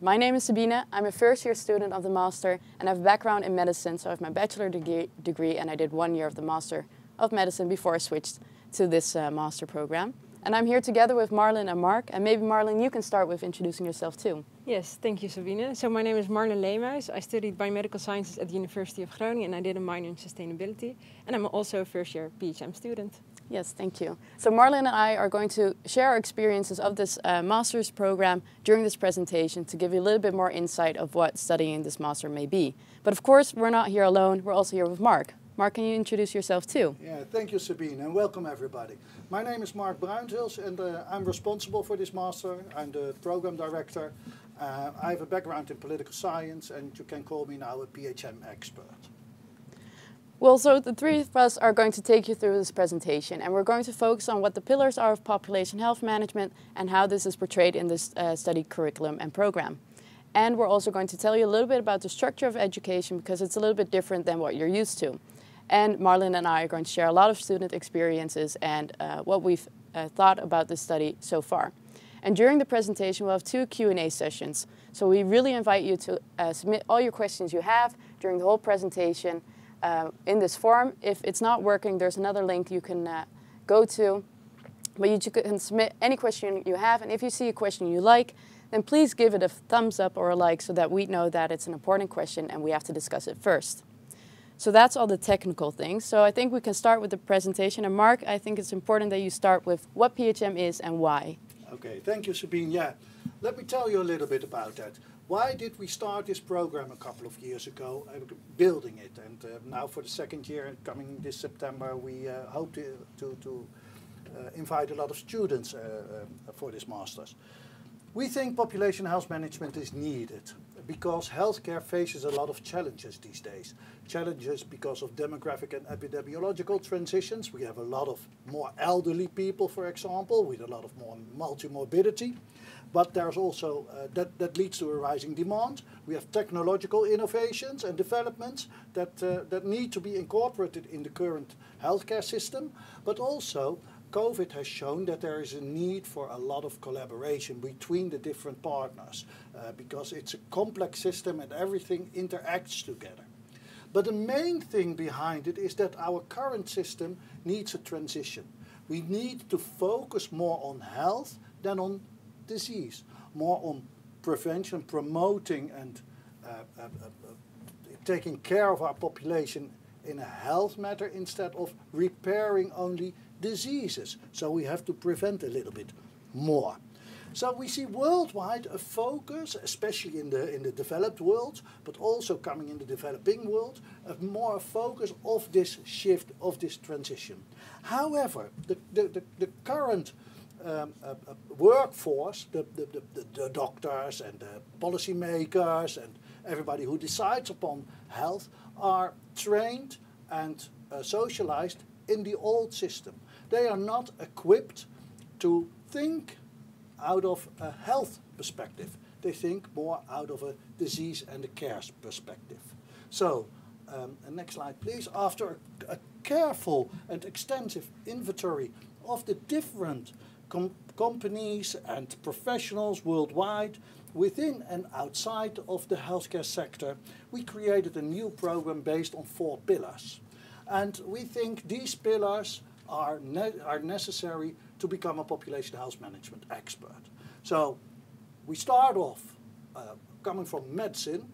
My name is Sabine. I'm a first year student of the Master and I have a background in medicine, so I have my bachelor degree and I did 1 year of the Master of Medicine before I switched to this Master program. And I'm here together with Marlon and Mark, and maybe Marlon, you can start with introducing yourself too. Yes, thank you, Sabine. So my name is Marlon Leids. I studied biomedical sciences at the University of Groningen and I did a minor in sustainability. And I'm also a first year PHM student. Yes, thank you. So Marlon and I are going to share our experiences of this master's program during this presentation to give you a little bit more insight of what studying this master may be. But of course, we're not here alone. We're also here with Mark. Mark, can you introduce yourself too? Yeah, thank you, Sabine, and welcome everybody. My name is Mark Bruinshils and I'm responsible for this master. I'm the program director. I have a background in political science and you can call me now a PHM expert. Well, so the three of us are going to take you through this presentation and we're going to focus on what the pillars are of population health management and how this is portrayed in this study curriculum and program. And we're also going to tell you a little bit about the structure of education because it's a little bit different than what you're used to. And Marlon and I are going to share a lot of student experiences and what we've thought about this study so far. And during the presentation, we'll have 2 Q&A sessions. So we really invite you to submit all your questions you have during the whole presentation in this form. If it's not working, there's another link you can go to. But you can submit any question you have. And if you see a question you like, then please give it a thumbs up or a like so that we know that it's an important question and we have to discuss it first. So that's all the technical things. So I think we can start with the presentation. And Mark, I think it's important that you start with what PHM is and why. Okay, thank you, Sabine. Yeah, let me tell you a little bit about that. Why did we start this program a couple of years ago, building it? And now for the 2nd year, coming this September, we hope to invite a lot of students for this master's. We think population health management is needed because healthcare faces a lot of challenges these days. Challenges because of demographic and epidemiological transitions. We have a lot of more elderly people, for example, with a lot of more multimorbidity. But there's also, that leads to a rising demand. We have technological innovations and developments that need to be incorporated in the current healthcare system. But also, COVID has shown that there is a need for a lot of collaboration between the different partners because it's a complex system and everything interacts together. But the main thing behind it is that our current system needs a transition. We need to focus more on health than on disease, more on prevention, promoting and taking care of our population in a health matter instead of repairing only diseases. So we have to prevent a little bit more. So we see worldwide a focus, especially in the developed world, but also coming in the developing world, more a focus of this shift, of this transition. However, the current workforce, the doctors and the policymakers and everybody who decides upon health are trained and socialized in the old system. They are not equipped to think out of a health perspective. They think more out of a disease and a care perspective. So, next slide please. After a careful and extensive inventory of the different companies and professionals worldwide, within and outside of the healthcare sector, we created a new program based on 4 pillars. And we think these pillars are necessary to become a population health management expert. So we start off coming from medicine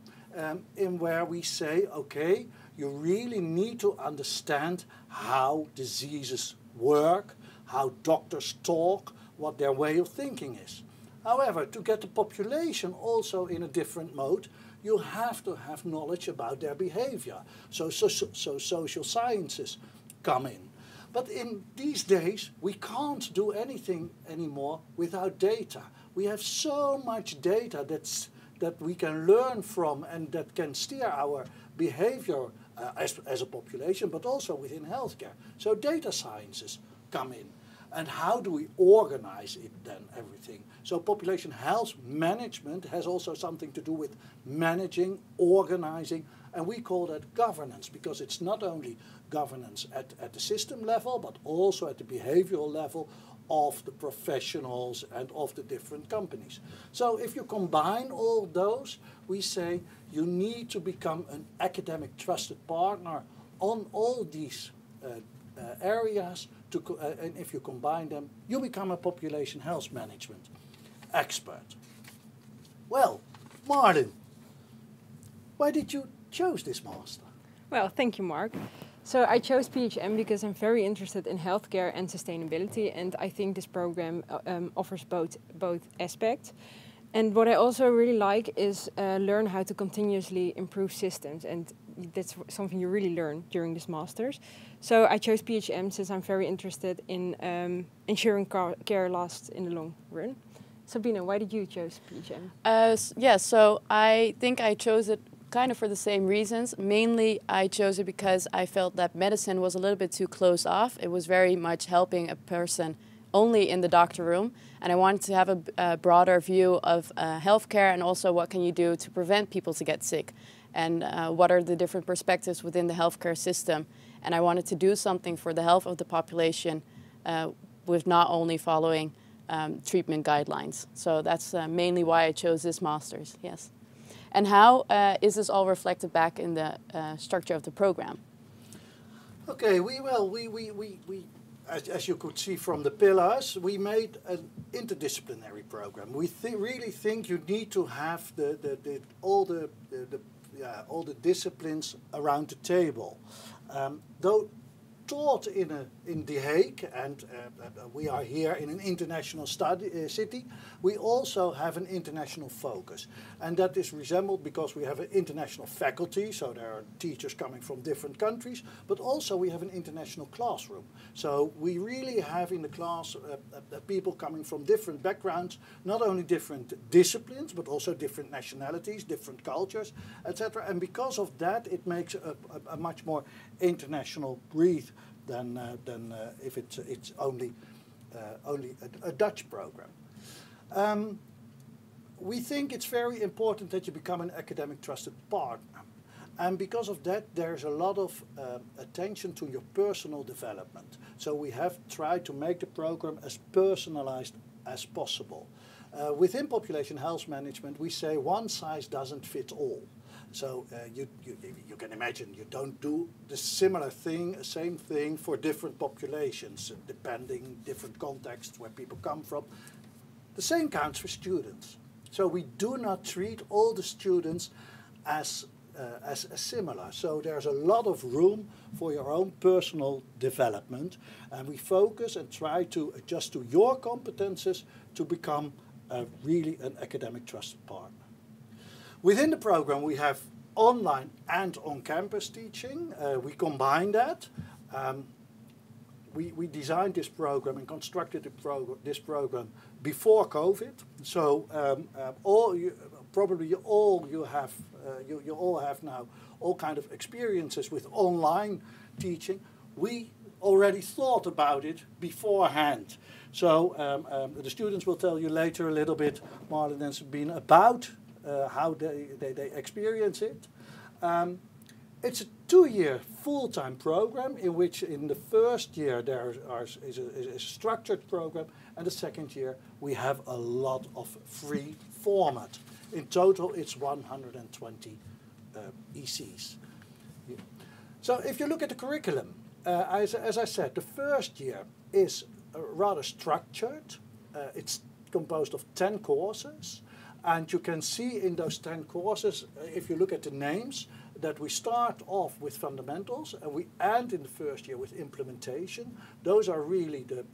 in where we say, okay, you really need to understand how diseases work, how doctors talk, what their way of thinking is. However, to get the population also in a different mode, you have to have knowledge about their behavior. So social sciences come in. But in these days, we can't do anything anymore without data. We have so much data that we can learn from and that can steer our behavior as a population, but also within healthcare. So data sciences come in. And how do we organize it then, everything? So population health management has also something to do with managing, organizing, and we call that governance, because it's not only governance at the system level, but also at the behavioral level of the professionals and of the different companies. So if you combine all those, we say you need to become an academic trusted partner on all these areas, and if you combine them, you become a population health management expert. Well, Martin, why did you choose this master? Well, thank you, Mark. So I chose PHM because I'm very interested in healthcare and sustainability, and I think this program offers both aspects. And what I also really like is learn how to continuously improve systems, and that's something you really learn during this masters. So I chose PHM since I'm very interested in ensuring care lasts in the long run. Sabine, why did you choose PHM? Yeah, so I think I chose it kind of for the same reasons. Mainly, I chose it because I felt that medicine was a little bit too closed off. It was very much helping a person only in the doctor room, and I wanted to have a broader view of healthcare, and also what can you do to prevent people to get sick, and what are the different perspectives within the healthcare system. And I wanted to do something for the health of the population with not only following treatment guidelines. So that's mainly why I chose this master's, yes. And how is this all reflected back in the structure of the program? Okay, as you could see from the pillars, we made an interdisciplinary program. We really think you need to have all the disciplines around the table. Though taught in The Hague, and we are here in an international city, we also have an international focus. And that is resembled because we have an international faculty, so there are teachers coming from different countries, but also we have an international classroom. So we really have in the class people coming from different backgrounds, not only different disciplines, but also different nationalities, different cultures, etc. And because of that, it makes a much more international breed than if it's only a Dutch program. We think it's very important that you become an academic trusted partner. And because of that, there's a lot of attention to your personal development. So we have tried to make the program as personalized as possible. Within population health management, we say one size doesn't fit all. So you can imagine you don't do the same thing for different populations, depending different contexts where people come from. The same counts for students. So we do not treat all the students as similar. So there's a lot of room for your own personal development, and we focus and try to adjust to your competences to become really an academic trusted partner. Within the program, we have online and on-campus teaching. We combine that. We designed this program and constructed this program before COVID. So you all have now all kind of experiences with online teaching. We already thought about it beforehand. So the students will tell you later a little bit, Marlon and Sabine, about how they experience it. It's a 2-year full-time program in which in the first year there is a structured program, and the second year we have a lot of free format. In total it's 120 ECs. Yeah. So if you look at the curriculum, as I said, the first year is rather structured. It's composed of 10 courses. And you can see in those 10 courses, if you look at the names, that we start off with fundamentals and we end in the first year with implementation. Those are really the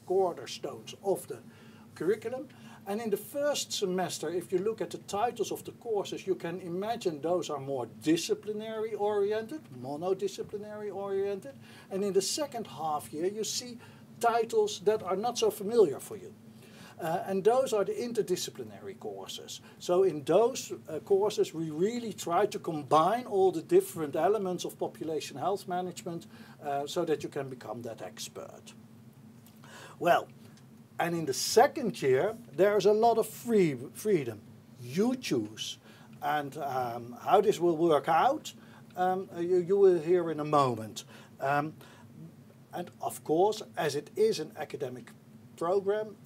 cornerstones of the curriculum. And in the first semester, if you look at the titles of the courses, you can imagine those are more disciplinary oriented, monodisciplinary oriented. And in the second half year, you see titles that are not so familiar for you. And those are the interdisciplinary courses. So in those courses, we really try to combine all the different elements of population health management so that you can become that expert. Well, and in the second year, there's a lot of freedom. You choose. And how this will work out, you will hear in a moment. And of course, as it is an academic program,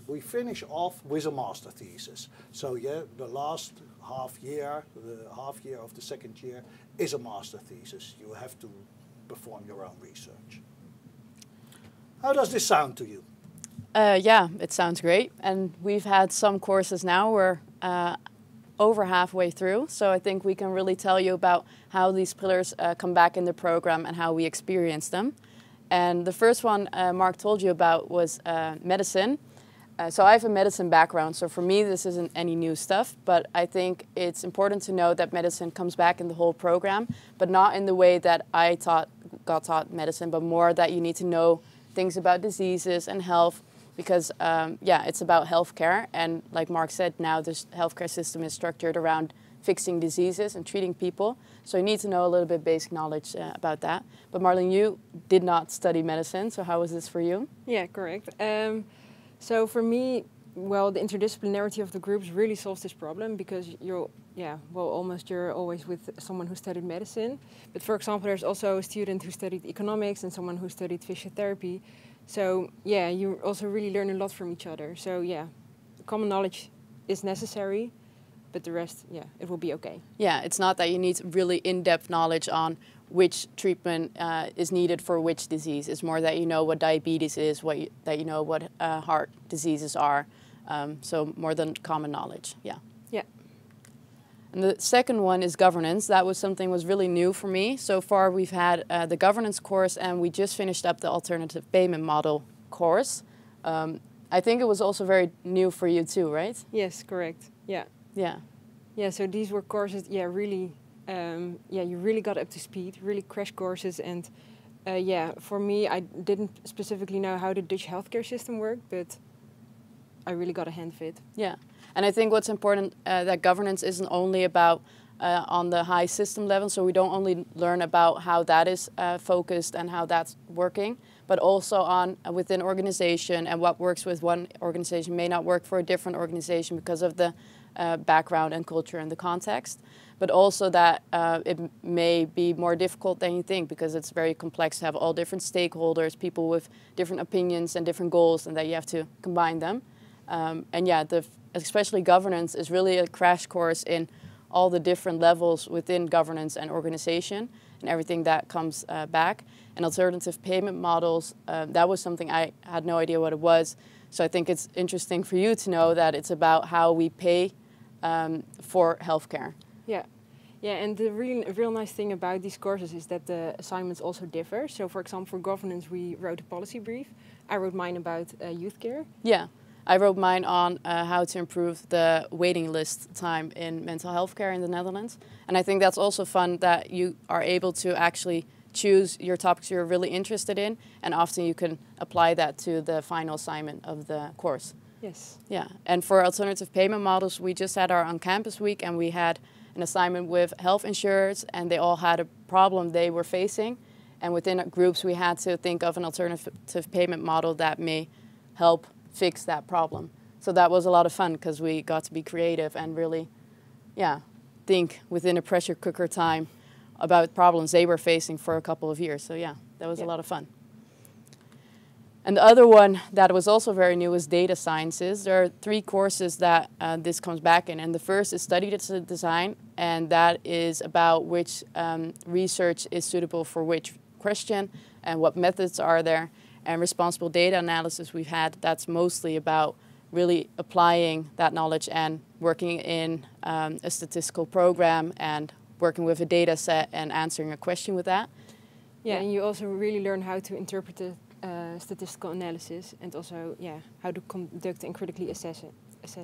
we finish off with a master thesis. So yeah, the last half year of the second year is a master thesis. You have to perform your own research. How does this sound to you? Yeah, it sounds great. And we've had some courses now. We're over halfway through. So I think we can really tell you about how these pillars come back in the program and how we experience them. And the first one Mark told you about was medicine. So I have a medicine background, so for me this isn't any new stuff, but I think it's important to know that medicine comes back in the whole program, but not in the way that I got taught medicine, but more that you need to know things about diseases and health, because yeah, it's about healthcare, and like Mark said, now this healthcare system is structured around fixing diseases and treating people, so you need to know a little bit basic knowledge about that. But Marlene, you did not study medicine, so how was this for you? Yeah, correct. So for me, well, the interdisciplinarity of the groups really solves this problem, because you're always with someone who studied medicine. But for example, there's also a student who studied economics and someone who studied physiotherapy. So yeah, you also really learn a lot from each other. So yeah, common knowledge is necessary, but the rest, yeah, it will be okay. Yeah, it's not that you need really in-depth knowledge on which treatment is needed for which disease. It's more that you know what diabetes is, that you know what heart diseases are. So more than common knowledge, yeah. Yeah. And the second one is governance. That was something was really new for me. So far we've had the governance course, and we just finished up the alternative payment model course. I think it was also very new for you too, right? Yes, correct. Yeah. Yeah. Yeah, so these were courses, yeah, really, you really got up to speed, really crash courses. And yeah, for me, I didn't specifically know how the Dutch healthcare system worked, but I really got a hand of it. Yeah, and I think what's important, that governance isn't only about on the high system level, so we don't only learn about how that is focused and how that's working, but also on within organization, and what works with one organization may not work for a different organization because of the background and culture and the context, but also that it may be more difficult than you think, because it's very complex to have all different stakeholders, people with different opinions and different goals, and that you have to combine them. And yeah, especially governance is really a crash course in all the different levels within governance and organization and everything that comes back. And alternative payment models, that was something I had no idea what it was. So I think it's interesting for you to know that it's about how we pay for healthcare. Yeah. Yeah, and the real nice thing about these courses is that the assignments also differ. So for example, for governance, we wrote a policy brief. I wrote mine about youth care. Yeah. I wrote mine on how to improve the waiting list time in mental health care in the Netherlands. And I think that's also fun that you are able to actually choose your topics you're really interested in, and often you can apply that to the final assignment of the course. Yes. Yeah, and for alternative payment models, we just had our on-campus week, and we had an assignment with health insurers, and they all had a problem they were facing. And within groups, we had to think of an alternative payment model that may help fix that problem. So that was a lot of fun, because we got to be creative and really, yeah, think within a pressure cooker time about problems they were facing for a couple of years. So yeah, that was a lot of fun. And the other one that was also very new was data sciences. There are 3 courses that this comes back in. And the first is study design, and that is about which research is suitable for which question and what methods are there. And responsible data analysis we've had, that's mostly about really applying that knowledge and working in a statistical program and working with a data set and answering a question with that. Yeah, and you also really learn how to interpret the statistical analysis, and also how to conduct and critically assess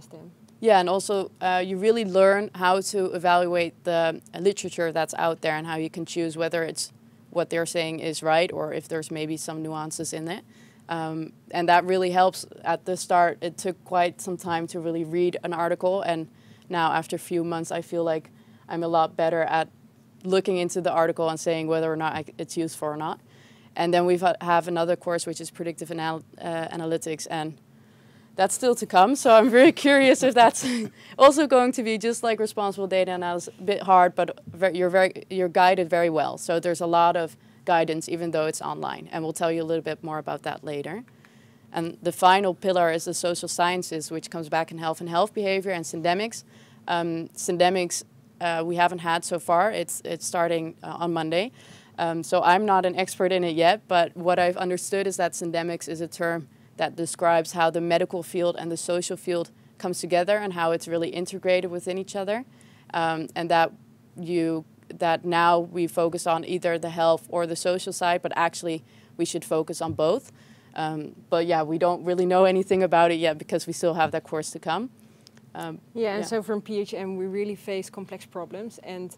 them. Yeah, and also you really learn how to evaluate the literature that's out there and how you can choose whether it's what they're saying is right or if there's maybe some nuances in it. And that really helps. At the start, it took quite some time to really read an article, and now after a few months I feel like I'm a lot better at looking into the article and saying whether or not it's useful or not. And then we have another course which is predictive analytics, and that's still to come. So I'm very curious if that's also going to be just like responsible data analysis, a bit hard, but you're guided very well. So there's a lot of guidance, even though it's online. And we'll tell you a little bit more about that later. And the final pillar is the social sciences, which comes back in health and health behavior and syndemics. Syndemics we haven't had so far. It's starting on Monday. So I'm not an expert in it yet, but what I've understood is that syndemics is a term that describes how the medical field and the social field comes together and how it's really integrated within each other. And that now we focus on either the health or the social side, but actually we should focus on both. But yeah, we don't really know anything about it yet because we still have that course to come. So from PHM we really face complex problems, and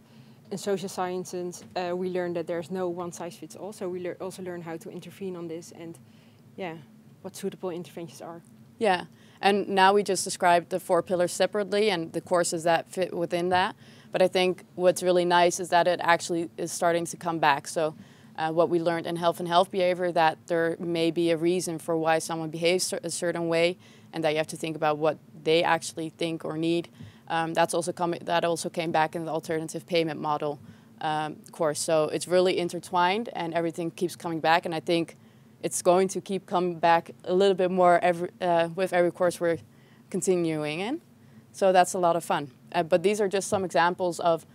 in social sciences we learn that there's no one size fits all. So we also learn how to intervene on this and what suitable interventions are. Yeah, and now we just described the 4 pillars separately and the courses that fit within that. But I think what's really nice is that it actually is starting to come back. So what we learned in health and health behavior, that there may be a reason for why someone behaves a certain way, and that you have to think about what they actually think or need. That also came back in the alternative payment model course. So it's really intertwined and everything keeps coming back. And I think it's going to keep coming back a little bit more with every course we're continuing in. So that's a lot of fun. But these are just some examples of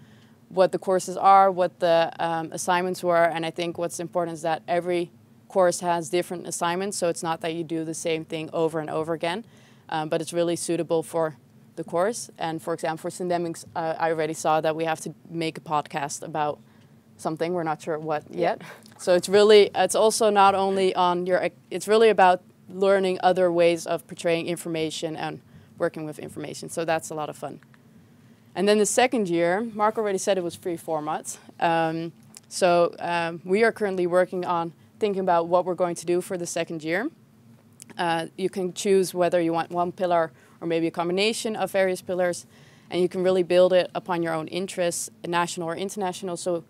what the courses are, what the assignments were. And I think what's important is that every course has different assignments. So it's not that you do the same thing over and over again, but it's really suitable for the course. And for example, for syndemics, I already saw that we have to make a podcast about something. We're not sure what yet. So it's also not only on it's really about learning other ways of portraying information and working with information. So that's a lot of fun. And then the second year, Mark already said it was 3 formats. We are currently working on thinking about what we're going to do for the second year. You can choose whether you want one pillar or maybe a combination of various pillars, and you can really build it upon your own interests, national or international. So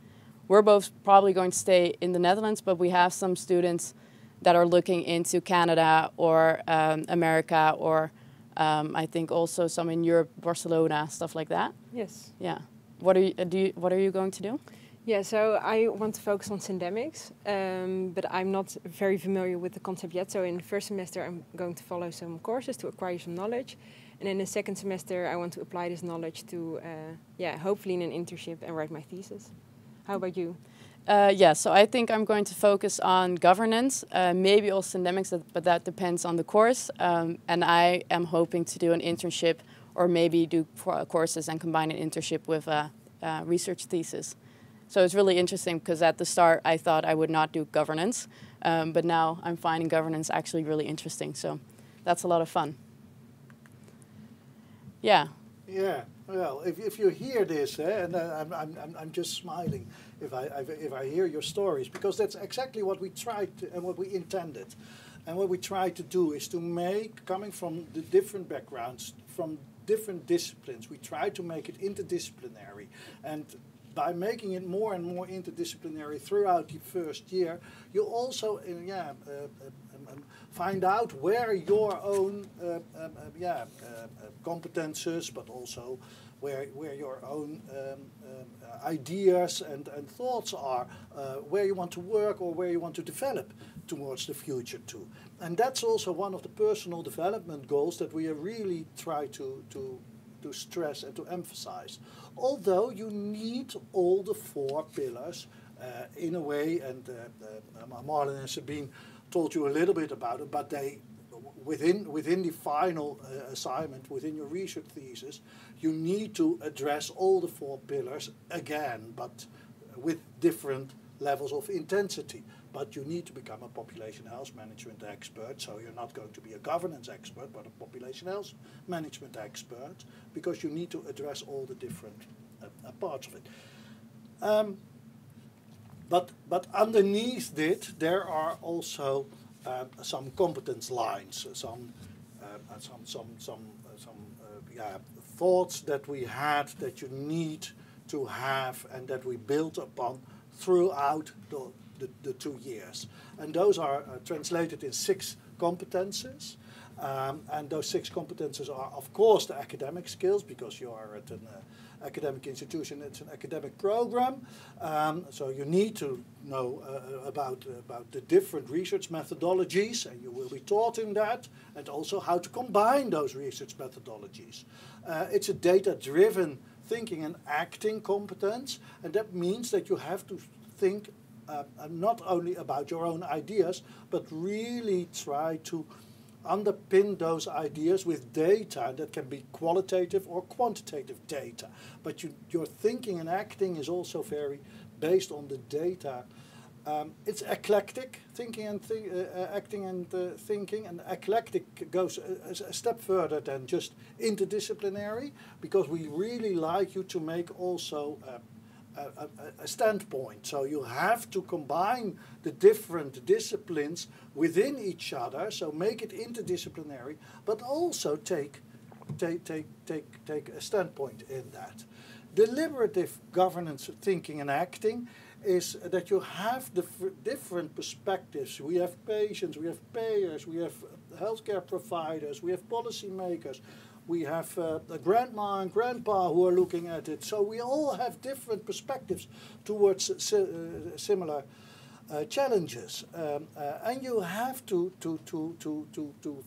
we're both probably going to stay in the Netherlands, but we have some students that are looking into Canada or America, or I think also some in Europe, Barcelona, stuff like that. Yes. Yeah. What are you going to do? Yeah, so I want to focus on syndemics, but I'm not very familiar with the concept yet. So in the first semester, I'm going to follow some courses to acquire some knowledge. And in the second semester, I want to apply this knowledge to, hopefully in an internship and write my thesis. How about you? So I think I'm going to focus on governance, maybe also syndemics, but that depends on the course. And I am hoping to do an internship or maybe do courses and combine an internship with a research thesis. So it's really interesting because at the start I thought I would not do governance, but now I'm finding governance actually really interesting. So that's a lot of fun. Yeah. Yeah. Well, if you hear this, and I'm just smiling if I hear your stories, because that's exactly what we tried to, and what we intended, and what we tried to do is to make, coming from the different backgrounds, from different disciplines, we tried to make it interdisciplinary, and by making it more and more interdisciplinary throughout the first year, you also find out where your own competences, but also where your own ideas and thoughts are, where you want to work or where you want to develop towards the future too. And that's also one of the personal development goals that we really try to stress and to emphasize. Although you need all the 4 pillars in a way, and Marlon and Sabine told you a little bit about it, but they, within the final assignment, within your research thesis, you need to address all the 4 pillars again, but with different levels of intensity. But you need to become a population health management expert, so you're not going to be a governance expert, but a population health management expert, because you need to address all the different parts of it. But underneath it, there are also some competence lines, some thoughts that we had that you need to have and that we built upon throughout the 2 years. And those are translated in 6 competences. And those 6 competences are, of course, the academic skills, because you are at an academic institution, it's an academic program. So you need to know about the different research methodologies, and you will be taught in that, and also how to combine those research methodologies. It's a data-driven thinking and acting competence, and that means that you have to think not only about your own ideas, but really try to underpin those ideas with data that can be qualitative or quantitative data. But your thinking and acting is also very based on the data. It's eclectic, thinking and acting and thinking, and eclectic goes a step further than just interdisciplinary, because we really like you to make also a standpoint. So you have to combine the different disciplines within each other, so make it interdisciplinary, but also take a standpoint in that. Deliberative governance, thinking and acting is that you have the different perspectives. We have patients, we have payers, we have healthcare providers, we have policymakers, we have a grandma and grandpa who are looking at it. So we all have different perspectives towards similar challenges. And you have to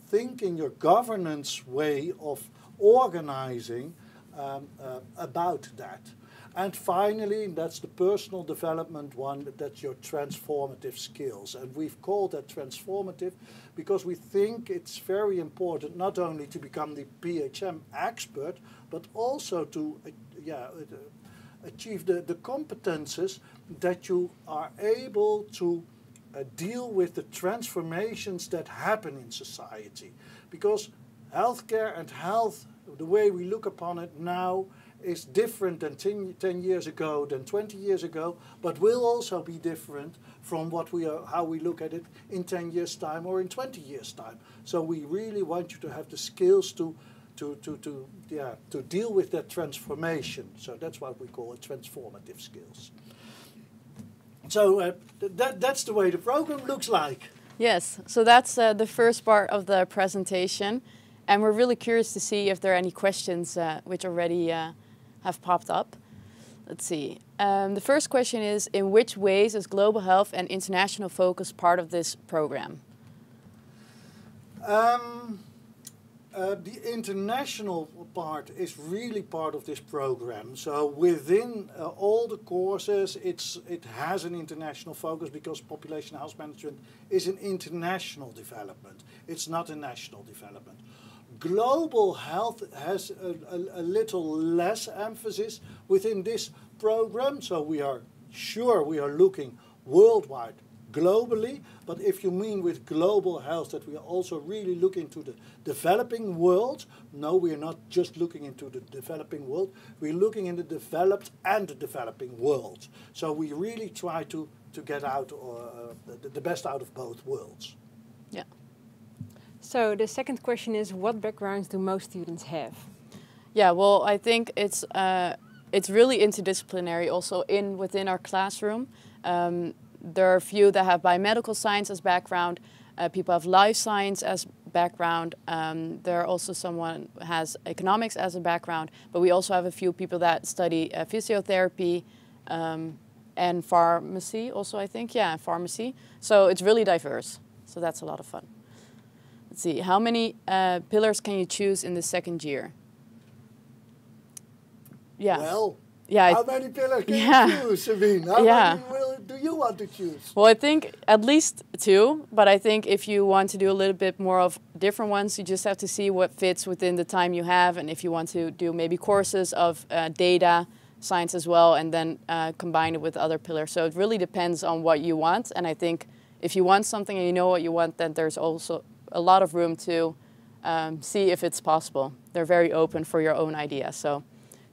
think in your governance way of organizing about that. And finally, that's the personal development one, that's your transformative skills. And we've called that transformative because we think it's very important not only to become the PHM expert, but also to achieve the competences that you are able to deal with the transformations that happen in society. Because healthcare and health, the way we look upon it now, is different than 10 years ago, than 20 years ago, but will also be different from how we look at it in 10 years' time or in 20 years' time. So we really want you to have the skills to deal with that transformation. So that's what we call it, transformative skills. So that's the way the program looks like. Yes, so that's the first part of the presentation. And we're really curious to see if there are any questions which already have popped up. Let's see. The first question is, in which ways is global health and international focus part of this program? The international part is really part of this program. So within all the courses, it has an international focus because population health management is an international development. It's not a national development. Global health has a little less emphasis within this program, so we are looking worldwide, globally, but if you mean with global health that we are also really looking to the developing world, no, we are not just looking into the developing world, we're looking in the developed and the developing world. So we really try to get out the best out of both worlds. Yeah. So the second question is, what backgrounds do most students have? Yeah, well, I think it's really interdisciplinary also within our classroom. There are a few that have biomedical science as background, people have life science as background, there are also someone who has economics as a background, but we also have a few people that study physiotherapy and pharmacy also, I think, yeah, pharmacy. So it's really diverse, so that's a lot of fun. Let's see, how many pillars can you choose in the second year? Yeah. Well, yeah, how many pillars can you choose, Sabine? How many do you want to choose? Well, I think at least 2, but I think if you want to do a little bit more of different ones, you just have to see what fits within the time you have, and if you want to do maybe courses of data science as well, and then combine it with other pillars. So it really depends on what you want, and I think if you want something and you know what you want, then there's also a lot of room to see if it's possible. They're very open for your own idea, so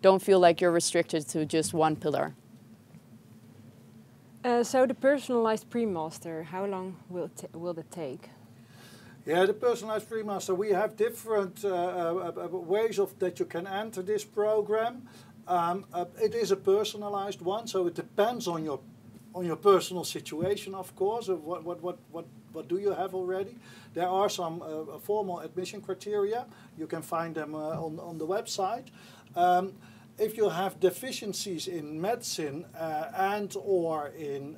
don't feel like you're restricted to just one pillar. So the personalized pre-master, how long will it take? Yeah, the personalized pre-master, we have different ways that you can enter this program. It is a personalized one, so it depends on your personal situation, of course, of what what do you have already? There are some formal admission criteria. You can find them on the website. If you have deficiencies in medicine and or in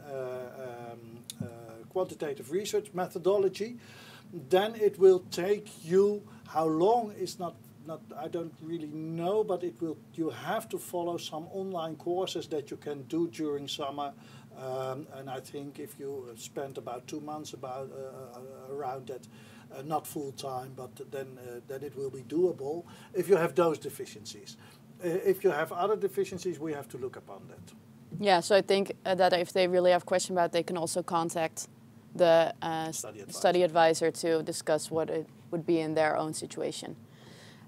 quantitative research methodology, then it will take you, how long is not I don't really know, but you have to follow some online courses that you can do during summer. And I think if you spend about 2 months around that, not full time, but then it will be doable if you have those deficiencies. If you have other deficiencies, we have to look upon that. Yeah, so I think that if they really have questions about it, they can also contact the study advisor to discuss what it would be in their own situation.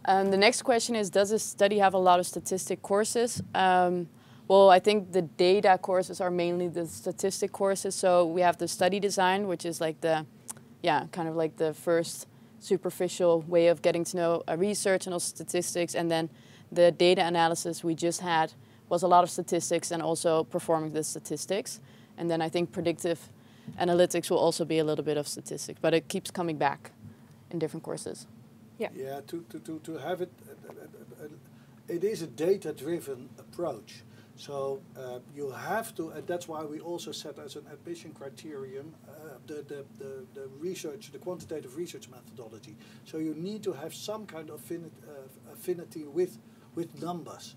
The next question is, does this study have a lot of statistic courses? Well, I think the data courses are mainly the statistic courses. So we have the study design, which is like kind of like the first superficial way of getting to know research and also statistics. And then the data analysis we just had was a lot of statistics and also performing the statistics. And then I think predictive analytics will also be a little bit of statistics, but it keeps coming back in different courses. Yeah. Yeah. To have it, it is a data-driven approach. So you have to, and that's why we also set as an admission criterion the research, the quantitative research methodology. So you need to have some kind of affinity with numbers.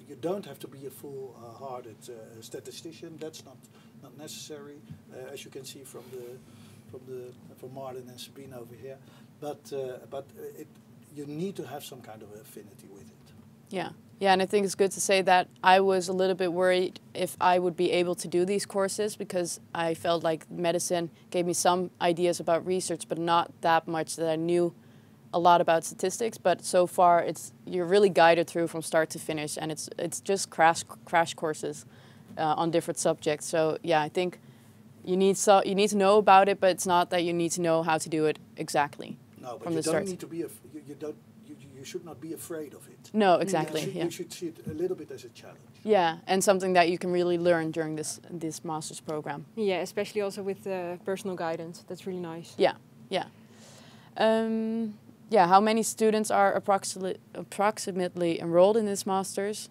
You don't have to be a full-hearted statistician. That's not necessary, as you can see from Marlon and Sabine over here. But you need to have some kind of affinity with it. Yeah. Yeah, and I think it's good to say that I was a little bit worried if I would be able to do these courses, because I felt like medicine gave me some ideas about research, but not that much that I knew a lot about statistics. But so far, you're really guided through from start to finish, and it's just crash courses on different subjects. So yeah, I think you need to know about it, but it's not that you need to know how to do it exactly. No, but you don't need to be you should not be afraid of it. No, exactly. You should see it a little bit as a challenge. Yeah, and something that you can really learn during this master's program. Yeah, especially also with personal guidance. That's really nice. Yeah, yeah. How many students are approximately enrolled in this master's?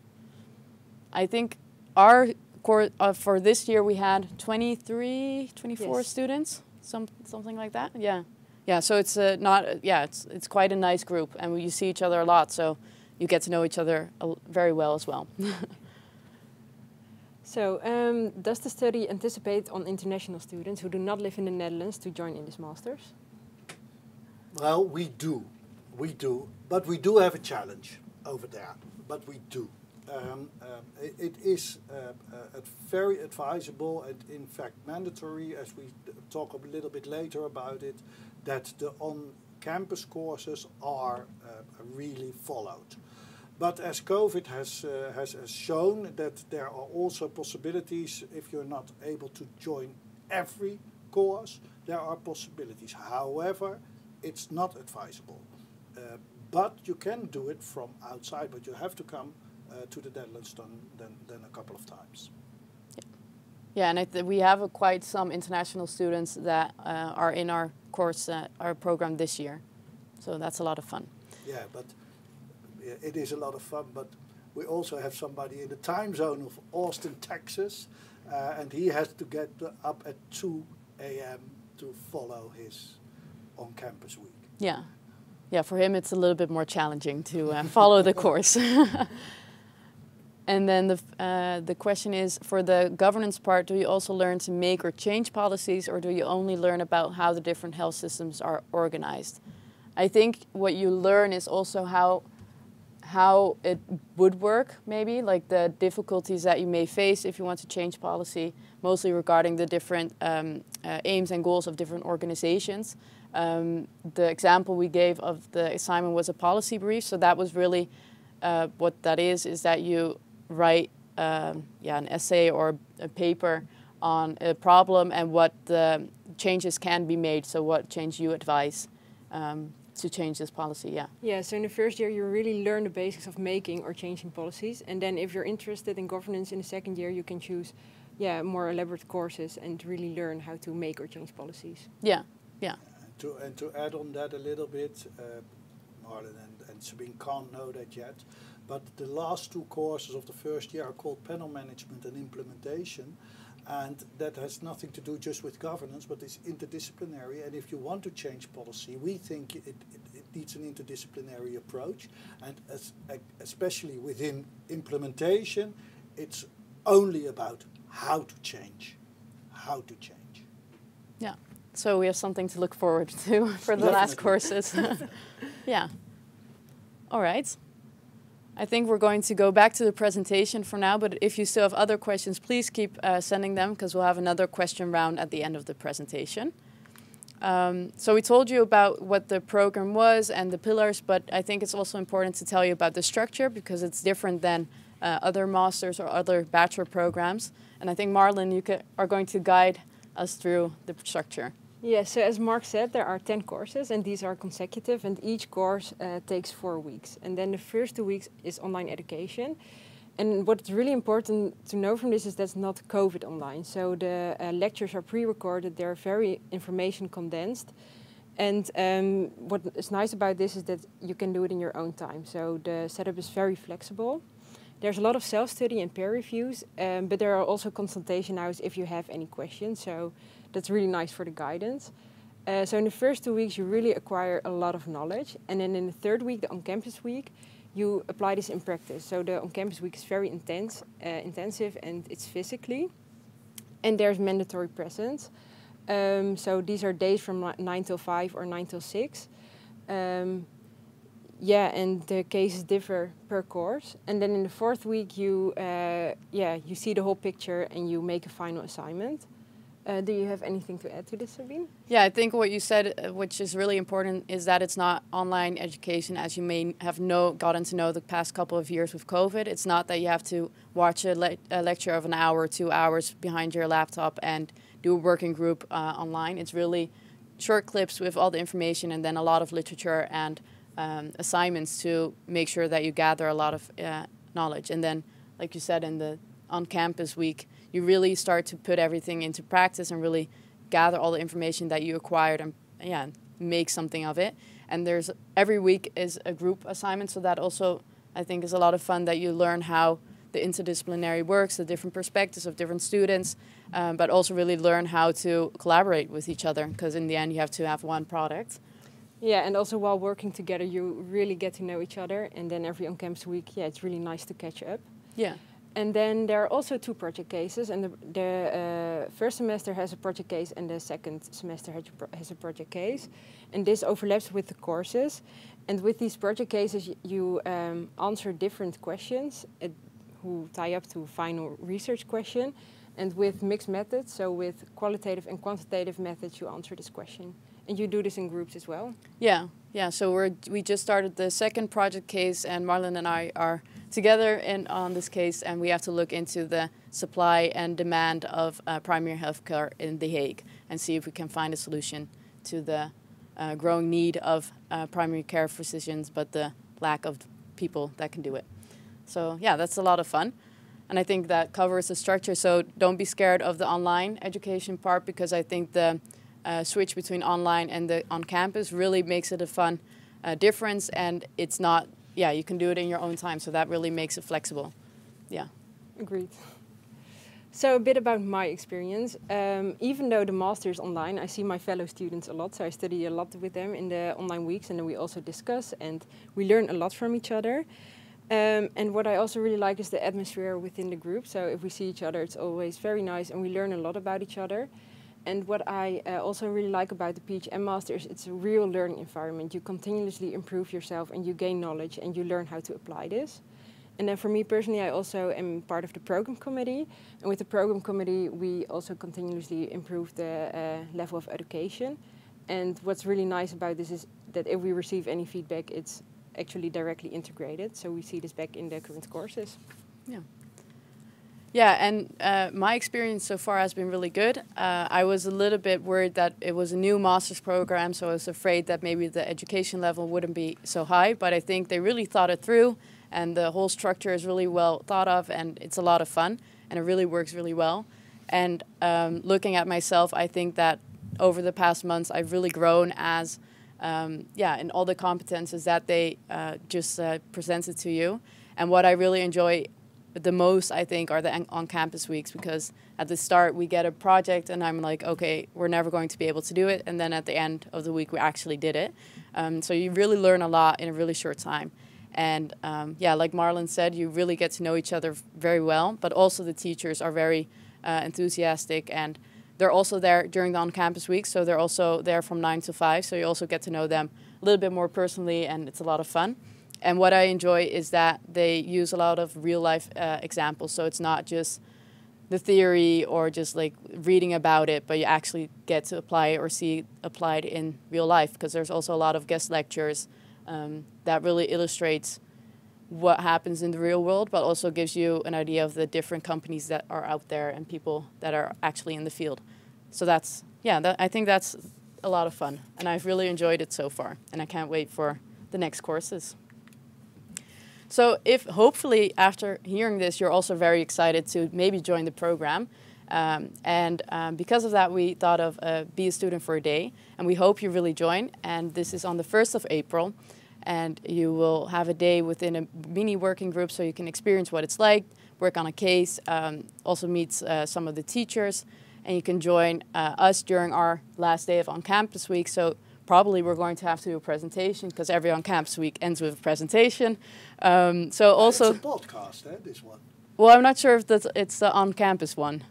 I think our course for this year we had 23, 24 yes. students, something like that. Yeah. Yeah, so it's it's quite a nice group, and you see each other a lot, so you get to know each other very well as well. So, does the study anticipate on international students who do not live in the Netherlands to join in this master's? Well, we do, but we do have a challenge over there. But we do. It is very advisable and in fact mandatory, as we talk a little bit later about it, that the on-campus courses are really followed. But as COVID has shown that there are also possibilities, if you're not able to join every course, there are possibilities. However, it's not advisable. But you can do it from outside, but you have to come to the Netherlands then a couple of times. Yeah, and we have quite some international students that are in our course, our program this year. So that's a lot of fun. Yeah, but it is a lot of fun, but we also have somebody in the time zone of Austin, Texas, and he has to get up at 2 a.m. to follow his on-campus week. Yeah. Yeah, for him it's a little bit more challenging to follow the course. And then the question is, for the governance part, do you also learn to make or change policies, or do you only learn about how the different health systems are organized? I think what you learn is also how it would work, maybe, like the difficulties that you may face if you want to change policy, mostly regarding the different aims and goals of different organizations. The example we gave of the assignment was a policy brief, so that was really what that is that you write an essay or a paper on a problem and what the changes can be made, so what change you advise to change this policy. Yeah, so in the first year you really learn the basics of making or changing policies, and then if you're interested in governance in the second year you can choose more elaborate courses and really learn how to make or change policies. Yeah, yeah. And to add on that a little bit, Marlon and Sabine can't know that yet, but the last 2 courses of the first year are called Panel Management and Implementation, and that has nothing to do just with governance, but it's interdisciplinary. And if you want to change policy, we think it needs an interdisciplinary approach, and especially within implementation, it's only about how to change. Yeah, so we have something to look forward to for the last courses. Yeah. All right. I think we're going to go back to the presentation for now, but if you still have other questions, please keep sending them, because we'll have another question round at the end of the presentation. So we told you about what the program was and the pillars, but I think it's also important to tell you about the structure, because it's different than other masters or other bachelor programs. And I think, Marlon, you are going to guide us through the structure. Yeah, so as Mark said, there are 10 courses, and these are consecutive, and each course takes 4 weeks. And then the first 2 weeks is online education. And what's really important to know from this is that's not COVID online. So the lectures are pre-recorded, they're very information condensed. And what is nice about this is that you can do it in your own time. So the setup is very flexible. There's a lot of self-study and peer reviews, but there are also consultation hours if you have any questions. So that's really nice for the guidance. So in the first 2 weeks, you really acquire a lot of knowledge. And then in the third week, the on-campus week, you apply this in practice. So the on-campus week is very intensive, and it's physically. And there's mandatory presence. So these are days from 9 till 5 or 9 till 6. Yeah, and the cases differ per course. And then in the fourth week, you see the whole picture and you make a final assignment. Do you have anything to add to this, Sabine? Yeah, I think what you said, which is really important, is that it's not online education, as you may have gotten to know the past couple of years with COVID. It's not that you have to watch a lecture of an hour or 2 hours behind your laptop and do a working group online. It's really short clips with all the information, and then a lot of literature and assignments to make sure that you gather a lot of knowledge. And then, like you said, in the on-campus week, you really start to put everything into practice and really gather all the information that you acquired and make something of it. And every week is a group assignment, so that also I think is a lot of fun, that you learn how the interdisciplinary works, the different perspectives of different students, but also really learn how to collaborate with each other, because in the end you have to have one product. Yeah, and also while working together, you really get to know each other. And then every on-campus week, it's really nice to catch up. Yeah. And then there are also 2 project cases, and the first semester has a project case and the second semester has a project case. And this overlaps with the courses. And with these project cases, you answer different questions who tie up to a final research question. And with mixed methods, so with qualitative and quantitative methods, you answer this question. And you do this in groups as well? Yeah. So we just started the second project case, and Marlon and I are together on this case, and we have to look into the supply and demand of primary health care in The Hague and see if we can find a solution to the growing need of primary care physicians, but the lack of people that can do it. So yeah, that's a lot of fun. And I think that covers the structure, so don't be scared of the online education part, because I think the switch between online and the on-campus really makes it a fun difference, and it's not, you can do it in your own time, so that really makes it flexible. Yeah. Agreed. So a bit about my experience. Even though the master is online, I see my fellow students a lot, so I study a lot with them in the online weeks, and then we also discuss and we learn a lot from each other. And what I also really like is the atmosphere within the group. So if we see each other, it's always very nice, and we learn a lot about each other. And what I also really like about the PHM Master is it's a real learning environment. You continuously improve yourself and you gain knowledge and you learn how to apply this. And then for me personally, I also am part of the program committee. And with the program committee, we also continuously improve the level of education. And what's really nice about this is that if we receive any feedback, it's actually directly integrated. So we see this back in the current courses. Yeah. Yeah, and my experience so far has been really good. I was a little bit worried that it was a new master's program, so I was afraid that maybe the education level wouldn't be so high, but I think they really thought it through, and the whole structure is really well thought of, and it's a lot of fun, and it really works really well. And looking at myself, I think that over the past months, I've really grown as, in all the competences that they just presented to you. And what I really enjoy the most, I think, are the on-campus weeks, because at the start we get a project and I'm like, okay, we're never going to be able to do it. And then at the end of the week, we actually did it. So you really learn a lot in a really short time. And like Marlon said, you really get to know each other very well, but also the teachers are very enthusiastic, and they're also there during the on-campus week. So they're also there from 9 to 5. So you also get to know them a little bit more personally, and it's a lot of fun. And what I enjoy is that they use a lot of real life examples. So it's not just the theory or just like reading about it, but you actually get to apply it or see it applied in real life, because there's also a lot of guest lectures that really illustrates what happens in the real world, but also gives you an idea of the different companies that are out there and people that are actually in the field. So that's, I think that's a lot of fun, and I've really enjoyed it so far, and I can't wait for the next courses. So if hopefully after hearing this, you're also very excited to maybe join the program. Because of that, we thought of Be a Student for a Day, and we hope you really join. And this is on the 1st of April, and you will have a day within a mini working group so you can experience what it's like, work on a case, also meet some of the teachers, and you can join us during our last day of on-campus week. So probably we're going to have to do a presentation, because every on-campus week ends with a presentation. So also, it's a podcast, this one. Well, I'm not sure if it's the on-campus one.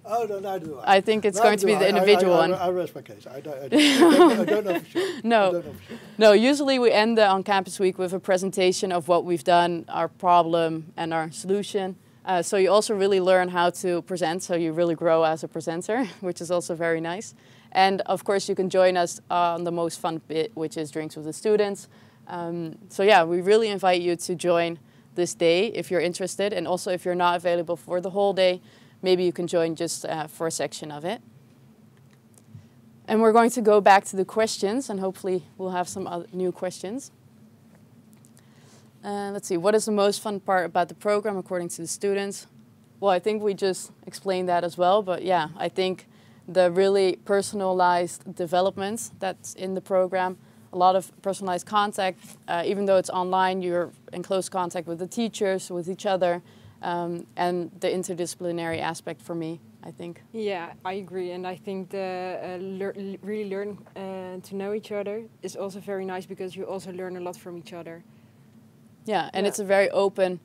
Oh, no, neither do I think it's going to be the individual one. I rest my case. I don't know for sure. No, usually we end the on-campus week with a presentation of what we've done, our problem and our solution. So you also really learn how to present, so you really grow as a presenter, which is also very nice. And of course you can join us on the most fun bit, which is drinks with the students. We really invite you to join this day if you're interested, and also if you're not available for the whole day, maybe you can join just for a section of it. And we're going to go back to the questions, and hopefully we'll have some other new questions. Let's see, what is the most fun part about the program according to the students? Well, I think we just explained that as well, but yeah, I think the really personalized developments that's in the program, a lot of personalized contact, even though it's online, you're in close contact with the teachers, with each other, and the interdisciplinary aspect for me, I think. Yeah, I agree, and I think the really learn to know each other is also very nice, because you also learn a lot from each other. Yeah, and it's a very open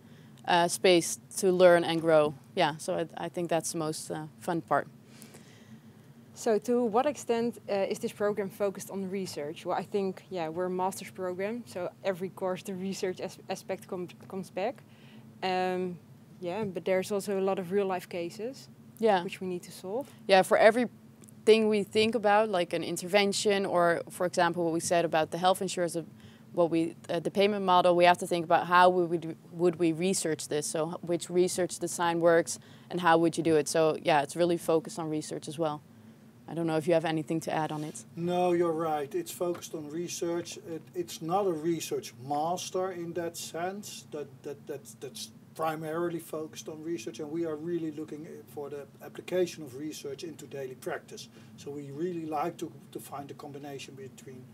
space to learn and grow. Yeah, so I think that's the most fun part. So to what extent is this program focused on research? Well, I think, we're a master's program, so every course the research aspect comes back. But there's also a lot of real life cases which we need to solve. Yeah, for everything we think about, like an intervention, or for example, what we said about the health insurance, the payment model, we have to think about how would we research this? So which research design works, and how would you do it? So yeah, it's really focused on research as well. I don't know if you have anything to add on it. No, you're right. It's focused on research. It's not a research master in that sense. That's primarily focused on research, and we are really looking for the application of research into daily practice. So we really like to find a combination between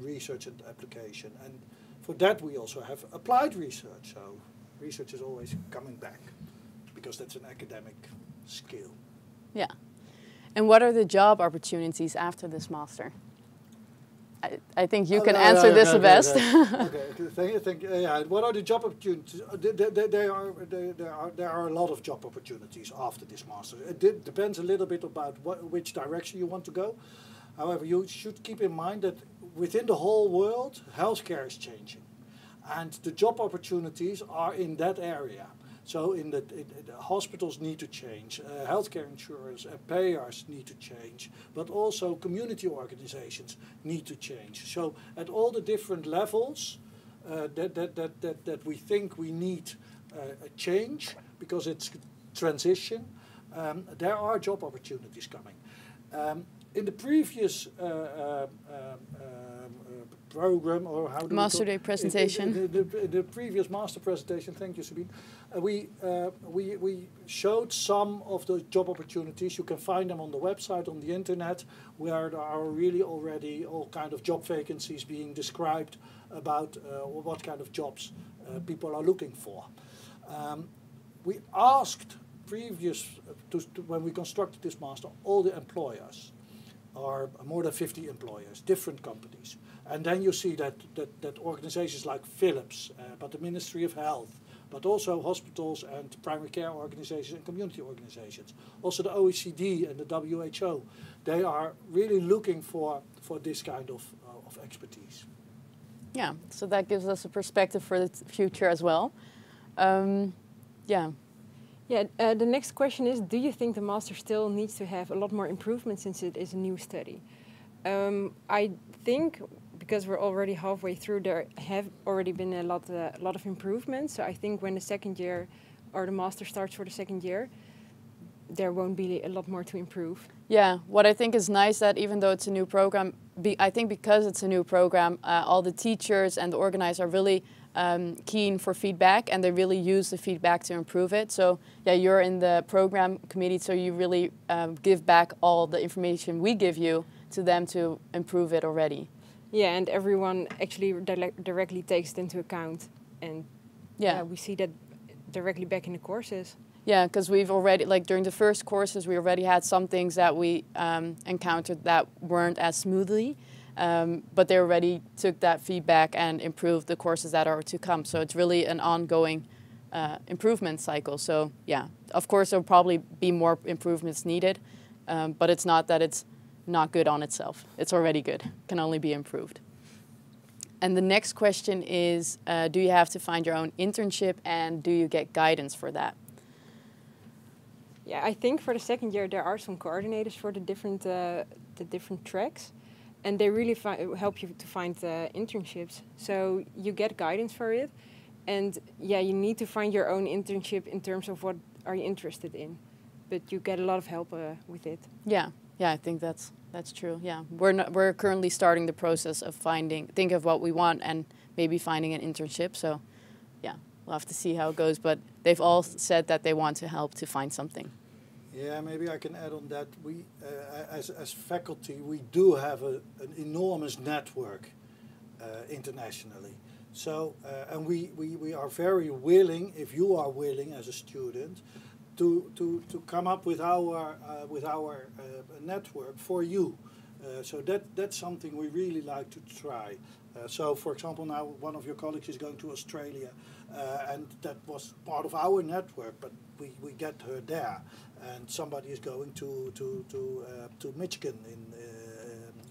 research and application. And for that we also have applied research. So research is always coming back, because that's an academic skill. Yeah. And what are the job opportunities after this master? I think you can answer this the best. Thank you. Yeah, what are the job opportunities? There are a lot of job opportunities after this master. It depends a little bit about which direction you want to go. However, you should keep in mind that within the whole world, healthcare is changing, and the job opportunities are in that area. So the hospitals need to change, healthcare insurers and payers need to change, but also community organizations need to change. So at all the different levels that we think we need a change, because it's transition, there are job opportunities coming. In the previous program, or how do we Master call Day presentation. in the previous master presentation, thank you, Sabine, we showed some of the job opportunities. You can find them on the website, on the internet, where there are really already all kind of job vacancies being described about what kind of jobs people are looking for. We asked when we constructed this master, all the employers, are more than 50 employers, different companies. And then you see that organizations like Philips, but the Ministry of Health, but also hospitals and primary care organizations and community organizations, also the OECD and the WHO, they are really looking for this kind of expertise. Yeah, so that gives us a perspective for the future as well. Yeah. Yeah, the next question is, do you think the master still needs to have a lot more improvement since it is a new study? I think, because we're already halfway through, there have already been a lot of improvements. So I think when the second year, or the master starts for the second year, there won't be a lot more to improve. Yeah, what I think is nice that even though it's a new program, I think because it's a new program, all the teachers and the organizers are really keen for feedback, and they really use the feedback to improve it. So yeah, you're in the program committee, so you really give back all the information we give you to them to improve it already. Yeah, and everyone actually directly takes it into account, and yeah, we see that directly back in the courses. Yeah, because we've already, like during the first courses, we already had some things that we encountered that weren't as smoothly. But they already took that feedback and improved the courses that are to come. So it's really an ongoing improvement cycle. So yeah, of course there'll probably be more improvements needed, but it's not that it's not good on itself. It's already good, can only be improved. And the next question is, do you have to find your own internship, and do you get guidance for that? Yeah, I think for the second year there are some coordinators for the different tracks. And they really help you to find internships. So you get guidance for it. And yeah, you need to find your own internship in terms of what are you interested in. But you get a lot of help with it. Yeah, I think that's true. Yeah, we're currently starting the process of think of what we want and maybe finding an internship. So yeah, we'll have to see how it goes. But they've all said that they want to help to find something. Yeah, maybe I can add on that. We, as faculty, we do have an enormous network internationally. So, and we are very willing, if you are willing as a student, to come up with our network for you. So that's something we really like to try. So, for example, now one of your colleagues is going to Australia, and that was part of our network, but we get her there. And somebody is going to Michigan, in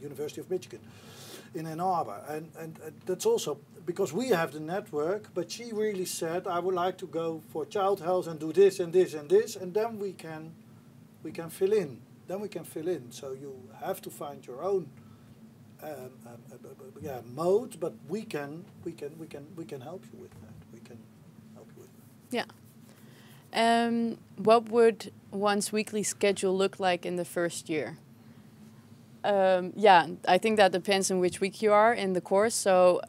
University of Michigan, in Ann Arbor. And that's also because we have the network, but she really said, I would like to go for child health and do this and this and this, and then we can fill in. Then we can fill in. So you have to find your own mode, but we can help you with that. We can help you with that. Yeah. What would one's weekly schedule look like in the first year? Yeah, I think that depends on which week you are in the course. So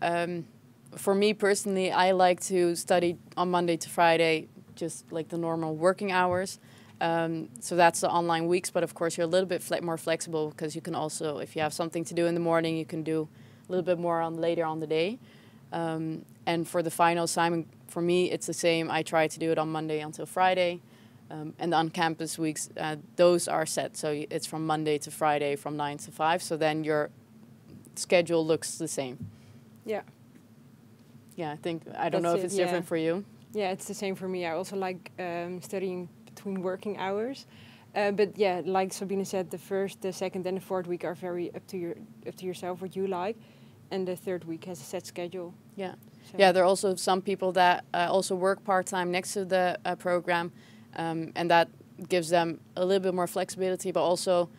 for me personally, I like to study on Monday to Friday, just like the normal working hours. So that's the online weeks, but of course you're a little bit more flexible, because you can also, if you have something to do in the morning, you can do a little bit more later on the day. And for the final assignment, for me, it's the same. I try to do it on Monday until Friday. And the on-campus weeks, those are set. So it's from Monday to Friday from 9 to 5. So then your schedule looks the same. Yeah. Yeah, I don't know if it's different for you. Yeah, it's the same for me. I also like studying between working hours. But yeah, like Sabine said, the first, the second and the fourth week are very up to yourself, what you like. And the third week has a set schedule. Yeah. So. Yeah, there are also some people that also work part-time next to the program. And that gives them a little bit more flexibility, but also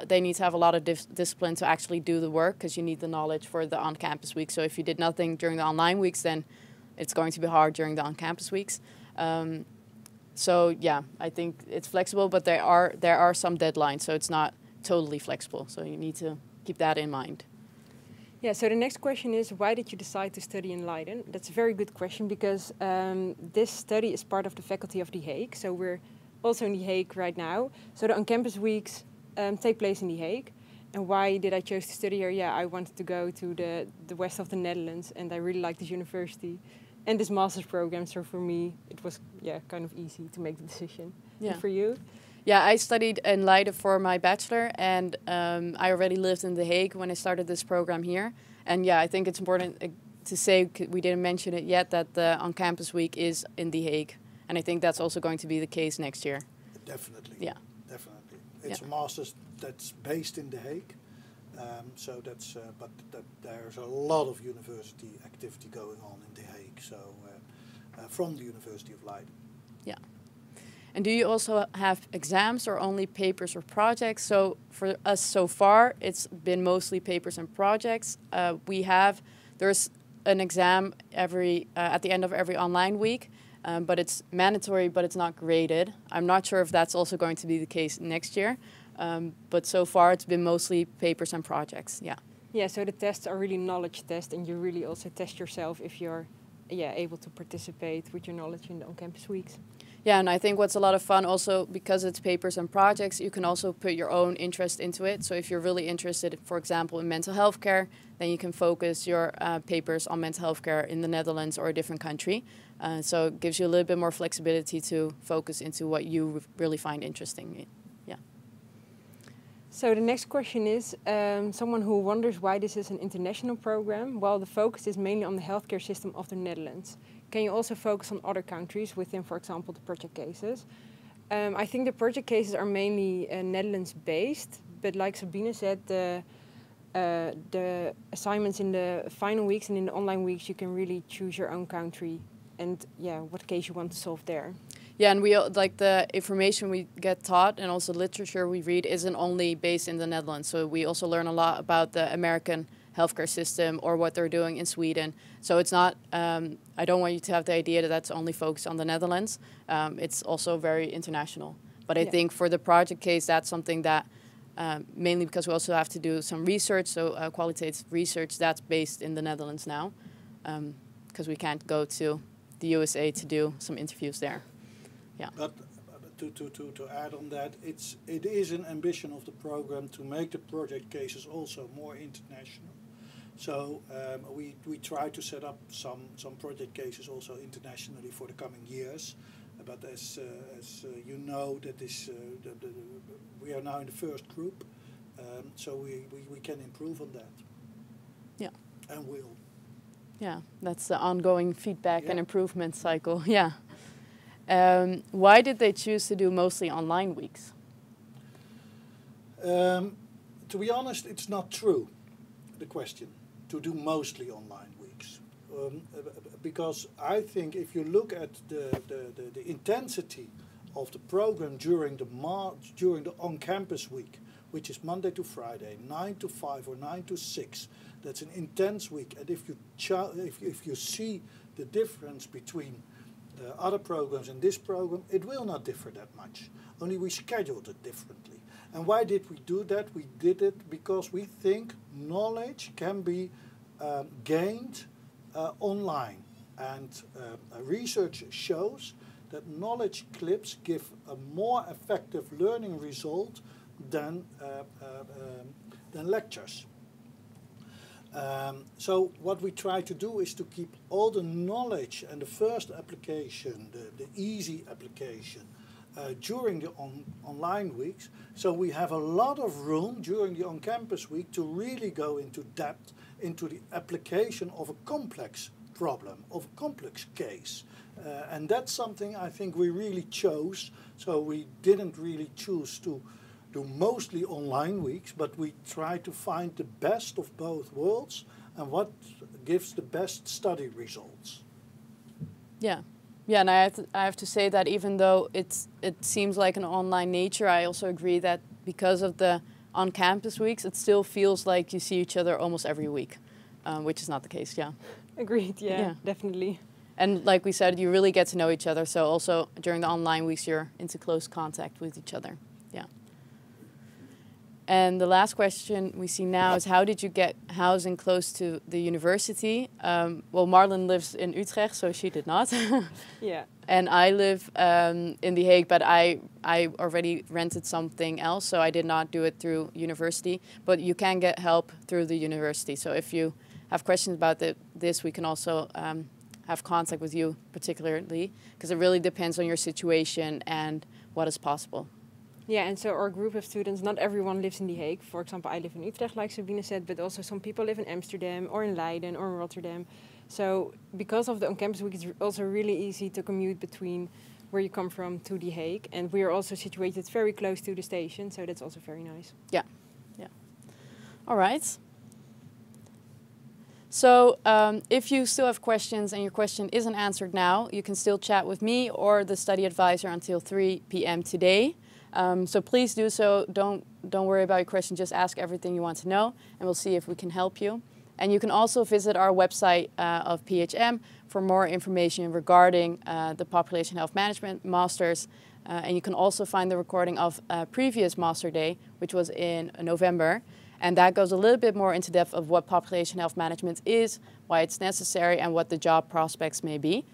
they need to have a lot of discipline to actually do the work, because you need the knowledge for the on-campus week. So if you did nothing during the online weeks, then it's going to be hard during the on-campus weeks. So yeah, I think it's flexible, but there are some deadlines, so it's not totally flexible. So you need to keep that in mind. Yeah, so the next question is, why did you decide to study in Leiden? That's a very good question because this study is part of the faculty of The Hague. So we're also in The Hague right now. So the on-campus weeks take place in The Hague. And why did I choose to study here? Yeah, I wanted to go to the west of the Netherlands, and I really like this university and this master's program. So for me, it was kind of easy to make the decision. Yeah. And for you? Yeah, I studied in Leiden for my bachelor, and I already lived in The Hague when I started this program here. And yeah, I think it's important to say, we didn't mention it yet, that the on-campus week is in The Hague. And I think that's also going to be the case next year. Definitely. Yeah. Definitely. It's a master's that's based in The Hague. So that's, there's a lot of university activity going on in The Hague. So from the University of Leiden. Yeah. And do you also have exams or only papers or projects? So for us so far, it's been mostly papers and projects. There's an exam at the end of every online week, but it's mandatory, but it's not graded. I'm not sure if that's also going to be the case next year. But so far, it's been mostly papers and projects, yeah. Yeah, so the tests are really knowledge tests, and you really also test yourself if you're able to participate with your knowledge in the on-campus weeks. Yeah, and I think what's a lot of fun also, because it's papers and projects, you can also put your own interest into it. So if you're really interested, for example, in mental health care, then you can focus your papers on mental health care in the Netherlands or a different country. So it gives you a little bit more flexibility to focus into what you really find interesting. Yeah. So the next question is, someone who wonders why this is an international program. Well, the focus is mainly on the healthcare system of the Netherlands. Can you also focus on other countries within, for example, the project cases? I think the project cases are mainly Netherlands-based, but like Sabine said, the assignments in the final weeks and in the online weeks, you can really choose your own country and what case you want to solve there. Yeah, and we like the information we get taught and also literature we read isn't only based in the Netherlands. So we also learn a lot about the American healthcare system or what they're doing in Sweden. So it's not, I don't want you to have the idea that that's only focused on the Netherlands. It's also very international. But I think for the project case, that's something that, mainly because we also have to do some research, so qualitative research that's based in the Netherlands now, because we can't go to the USA to do some interviews there. Yeah. But to add on that, it is an ambition of the program to make the project cases also more international. So we try to set up some project cases also internationally for the coming years. But as you know, that is we are now in the first group, so we can improve on that. Yeah. And will. Yeah, that's the ongoing feedback and improvement cycle. Yeah. Why did they choose to do mostly online weeks? To be honest, it's not true, the question, to do mostly online weeks. Because I think if you look at the intensity of the program during the on-campus week, which is Monday to Friday, 9 to 5 or 9 to 6, that's an intense week. And if you see the difference between other programs and this program, it will not differ that much. Only we scheduled it differently. And why did we do that? We did it because we think knowledge can be gained online. And research shows that knowledge clips give a more effective learning result than lectures. So what we try to do is to keep all the knowledge and the first application, the easy application, during the online weeks. So we have a lot of room during the on-campus week to really go into depth into the application of a complex problem, of a complex case. And that's something I think we really chose. So we didn't really choose to do mostly online weeks, but we try to find the best of both worlds and what gives the best study results. Yeah. Yeah, and I have to say that even though it seems like an online nature, I also agree that because of the on-campus weeks, it still feels like you see each other almost every week, which is not the case, yeah. Agreed, yeah, definitely. And like we said, you really get to know each other, so also during the online weeks, you're into close contact with each other, yeah. And the last question we see now is, how did you get housing close to the university? Well, Marlon lives in Utrecht, so she did not. Yeah. And I live in The Hague, but I already rented something else, so I did not do it through university. But you can get help through the university. So if you have questions about this, we can also have contact with you particularly, because it really depends on your situation and what is possible. Yeah, and so our group of students, not everyone lives in The Hague. For example, I live in Utrecht, like Sabine said, but also some people live in Amsterdam or in Leiden or in Rotterdam. So because of the on-campus week, it's also really easy to commute between where you come from to The Hague. And we are also situated very close to the station, so that's also very nice. Yeah, yeah. All right. So if you still have questions and your question isn't answered now, you can still chat with me or the study advisor until 3 p.m. today. So please do so. Don't worry about your question. Just ask everything you want to know, and we'll see if we can help you. And you can also visit our website of PHM for more information regarding the Population Health Management Masters. And you can also find the recording of a previous Master Day, which was in November. And that goes a little bit more into depth of what population health management is, why it's necessary, and what the job prospects may be.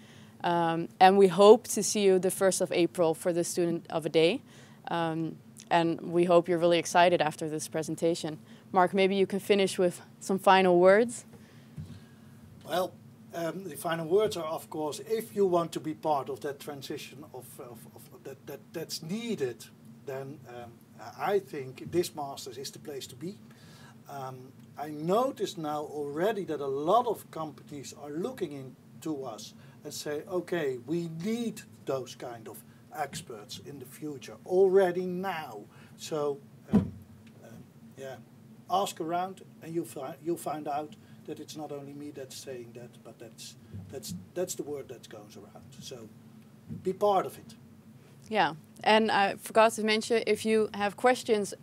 And we hope to see you the 1st of April for the Student of a Day. And we hope you're really excited after this presentation. Mark, maybe you can finish with some final words. Well, the final words are, of course, if you want to be part of that transition that's needed, then I think this Masters is the place to be. I notice now already that a lot of companies are looking into us and say, okay, we need those kind of experts in the future already now. So yeah, ask around and you'll find out that it's not only me that's saying that, but that's the word that goes around. So be part of it. Yeah, and I forgot to mention, if you have questions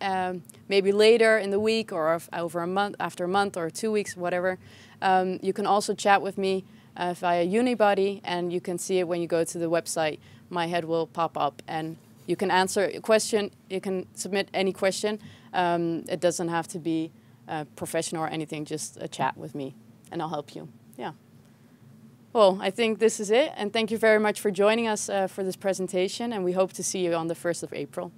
maybe later in the week or over a month, after a month or 2 weeks, whatever, you can also chat with me via Unibody, and you can see it when you go to the website. My head will pop up and you can answer a question, you can submit any question. It doesn't have to be professional or anything, just a chat with me and I'll help you. Yeah. Well, I think this is it, and thank you very much for joining us for this presentation, and we hope to see you on the 1st of April.